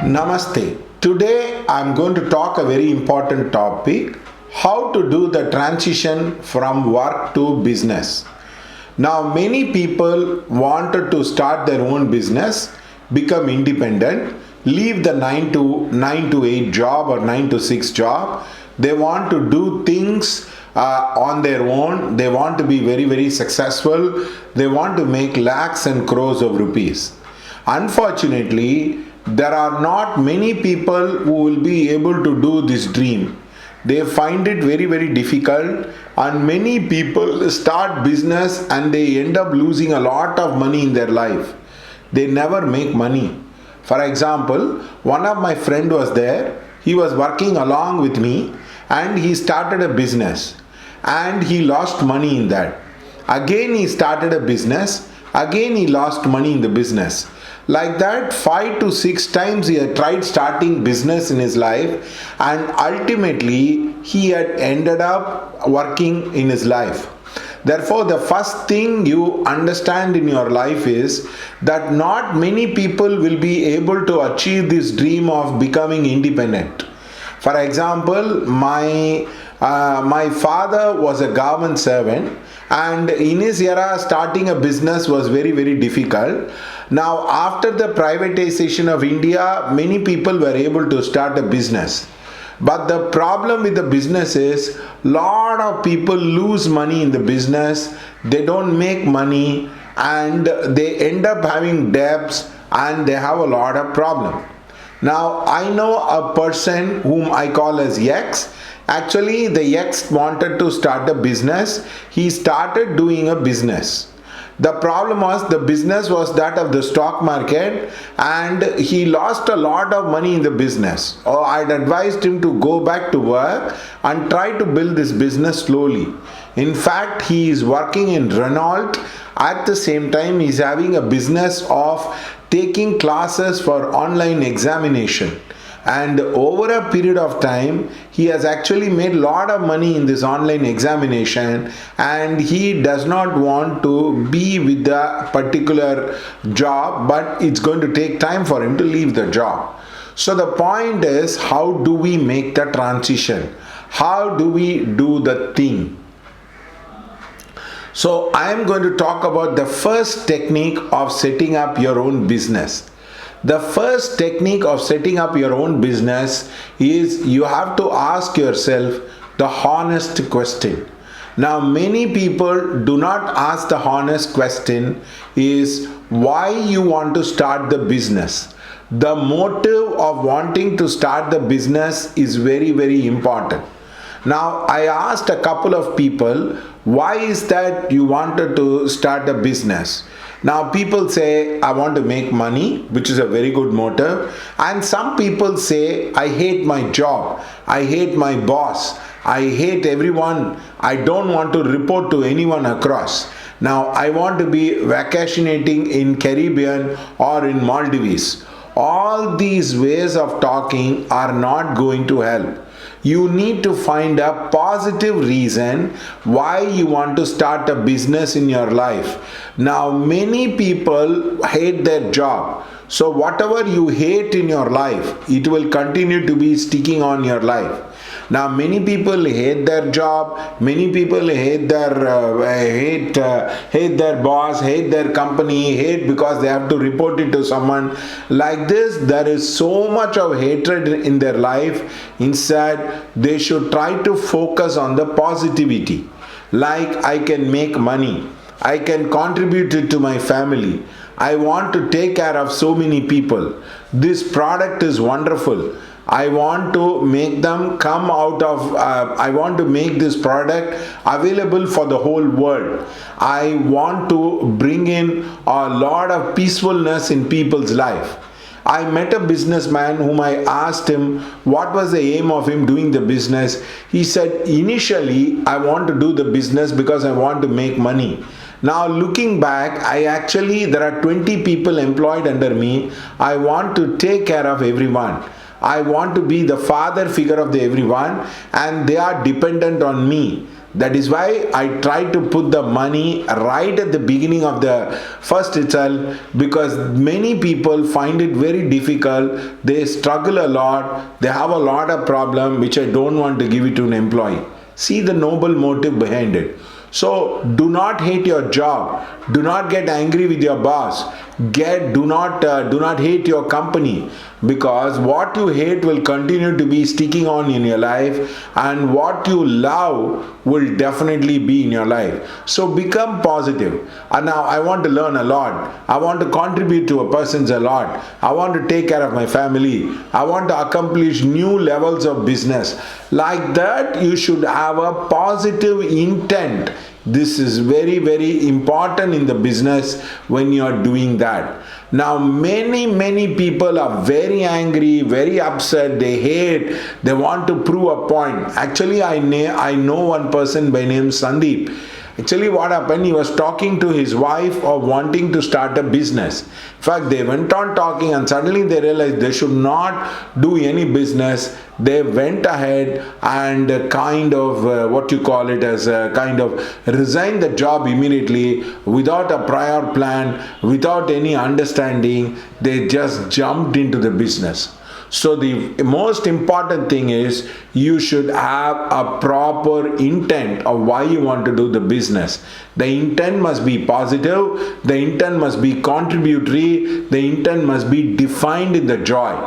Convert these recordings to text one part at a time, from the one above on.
Namaste. Today I am going to talk a very important topic, how to do the transition from work to business. Now many people wanted to start their own business, become independent, leave the 9 to 8 job or 9 to 6 job. They want to do things on their own. They want to be very successful. They want to make lakhs and crores of rupees. Unfortunately, there are not many people who will be able to do this dream. They find it very difficult, and many people start business and they end up losing a lot of money in their life. They never make money. For example, one of my friend was there. He was working along with me and he started a business and he lost money in that. Again he started a business. Again he lost money in the business. Like that, 5 to 6 times he had tried starting business in his life, and ultimately he had ended up working in his life. Therefore, the first thing you understand in your life is that not many people will be able to achieve this dream of becoming independent. For example, my father was a government servant, and in his era starting a business was very difficult. Now after the privatization of India, many people were able to start a business. But the problem with the business is lot of people lose money in the business, they don't make money, and they end up having debts and they have a lot of problem. Now I know a person whom I call as X. Actually, the X wanted to start a business. He started doing a business. The problem was the business was that of the stock market, and he lost a lot of money in the business. I'd advised him to go back to work and try to build this business slowly. In fact, he is working in Renault. At the same time, he is having a business of taking classes for online examination. And over a period of time, he has actually made a lot of money in this online examination, and he does not want to be with the particular job, but it's going to take time for him to leave the job. So the point is, how do we make the transition? How do we do the thing? So I am going to talk about the first technique of setting up your own business. The first technique of setting up your own business is you have to ask yourself the honest question. Now many people do not ask the honest question is why you want to start the business. The motive of wanting to start the business is very important. Now I asked a couple of people, why is that you wanted to start a business? Now people say, I want to make money, which is a very good motive. And some people say, I hate my job, I hate my boss, I hate everyone, I don't want to report to anyone across. Now I want to be vacationating in Caribbean or in Maldives. All these ways of talking are not going to help. You need to find a positive reason why you want to start a business in your life. Now many people hate their job. So whatever you hate in your life, it will continue to be sticking on your life. Now many people hate their job, many people hate their boss, hate their company, hate because they have to report it to someone. Like this, there is so much of hatred in their life. Instead, they should try to focus on the positivity. Like, I can make money, I can contribute it to my family, I want to take care of so many people, this product is wonderful, I want to make them come out of, I want to make this product available for the whole world. I want to bring in a lot of peacefulness in people's life. I met a businessman whom I asked him what was the aim of him doing the business. He said, initially I want to do the business because I want to make money. Now looking back, there are 20 people employed under me. I want to take care of everyone. I want to be the father figure of everyone, and they are dependent on me. That is why I try to put the money right at the beginning of the first itself, because many people find it very difficult. They struggle a lot. They have a lot of problem which I don't want to give it to an employee. See the noble motive behind it. So do not hate your job. Do not get angry with your boss. Do not hate your company, because what you hate will continue to be sticking on in your life, and what you love will definitely be in your life. So become positive. And now I want to learn a lot. I want to contribute to a person's a lot. I want to take care of my family. I want to accomplish new levels of business. Like that, you should have a positive intent. This is very, very important in the business when you are doing that. Now, many people are very angry, very upset, they hate, they want to prove a point. Actually, I know one person by name Sandeep. Actually, what happened, he was talking to his wife of wanting to start a business. In fact, they went on talking, and suddenly they realized they should not do any business. They went ahead and kind of resigned the job immediately without a prior plan, without any understanding. They just jumped into the business. So the most important thing is you should have a proper intent of why you want to do the business. The intent must be positive, the intent must be contributory, the intent must be defined in the joy.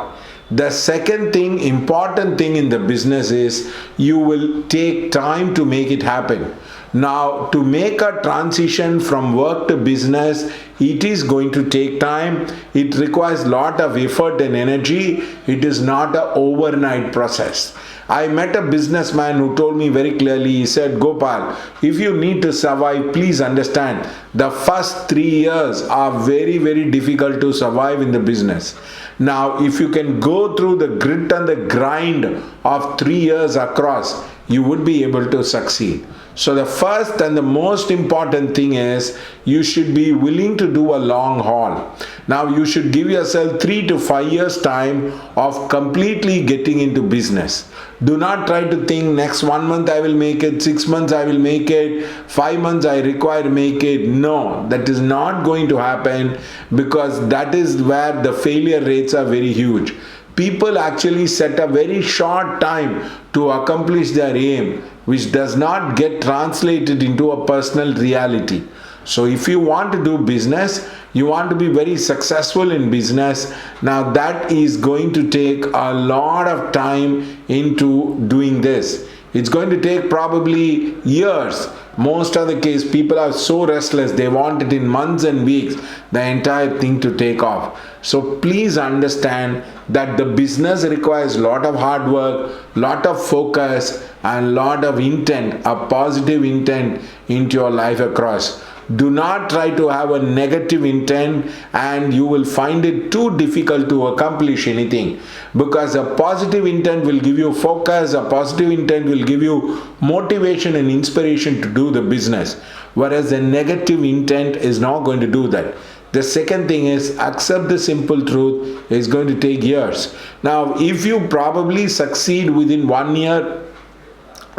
The second thing, important thing in the business is you will take time to make it happen. Now, to make a transition from work to business, it is going to take time. It requires a lot of effort and energy. It is not an overnight process. I met a businessman who told me very clearly, he said, Gopal, if you need to survive, please understand, the first 3 years are very, very difficult to survive in the business. Now, if you can go through the grit and the grind of 3 years across, you would be able to succeed. So the first and the most important thing is you should be willing to do a long haul. Now you should give yourself 3 to 5 years time of completely getting into business. Do not try to think next 1 month I will make it, 6 months I will make it, 5 months I require to make it. No, that is not going to happen, because that is where the failure rates are very huge. People actually set a very short time to accomplish their aim, which does not get translated into a personal reality. So if you want to do business, you want to be very successful in business, now that is going to take a lot of time into doing this. It's going to take probably years. Most of the case, people are so restless, they want it in months and weeks, the entire thing to take off. So please understand that the business requires a lot of hard work, lot of focus, and lot of intent, a positive intent into your life across. Do not try to have a negative intent, and you will find it too difficult to accomplish anything, because a positive intent will give you focus, a positive intent will give you motivation and inspiration to do the business, whereas a negative intent is not going to do that. The second thing is accept the simple truth, it's going to take years. Now, if you probably succeed within 1 year,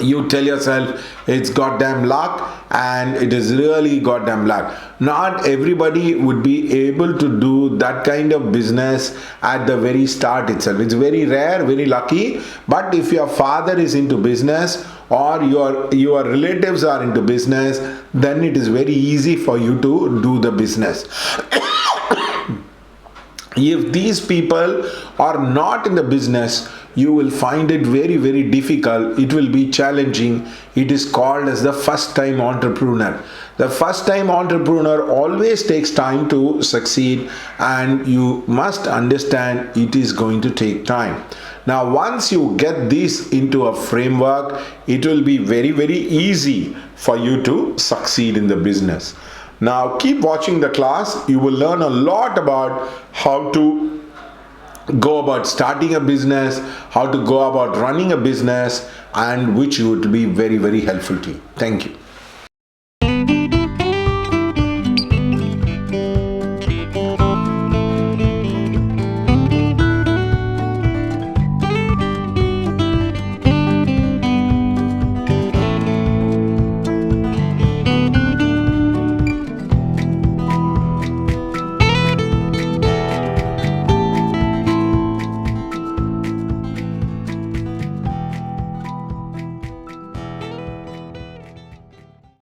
you tell yourself it's goddamn luck, and it is really goddamn luck. Not everybody would be able to do that kind of business at the very start itself. It's very rare, very lucky. But if your father is into business, or your relatives are into business, then it is very easy for you to do the business. If these people are not in the business, you will find it very, very difficult. It will be challenging. It is called as the first time entrepreneur. The first time entrepreneur always takes time to succeed, and you must understand it is going to take time. Now, once you get this into a framework, it will be very, very easy for you to succeed in the business. Now, keep watching the class. You will learn a lot about how to go about starting a business, how to go about running a business, and which would be very, very helpful to you. Thank you.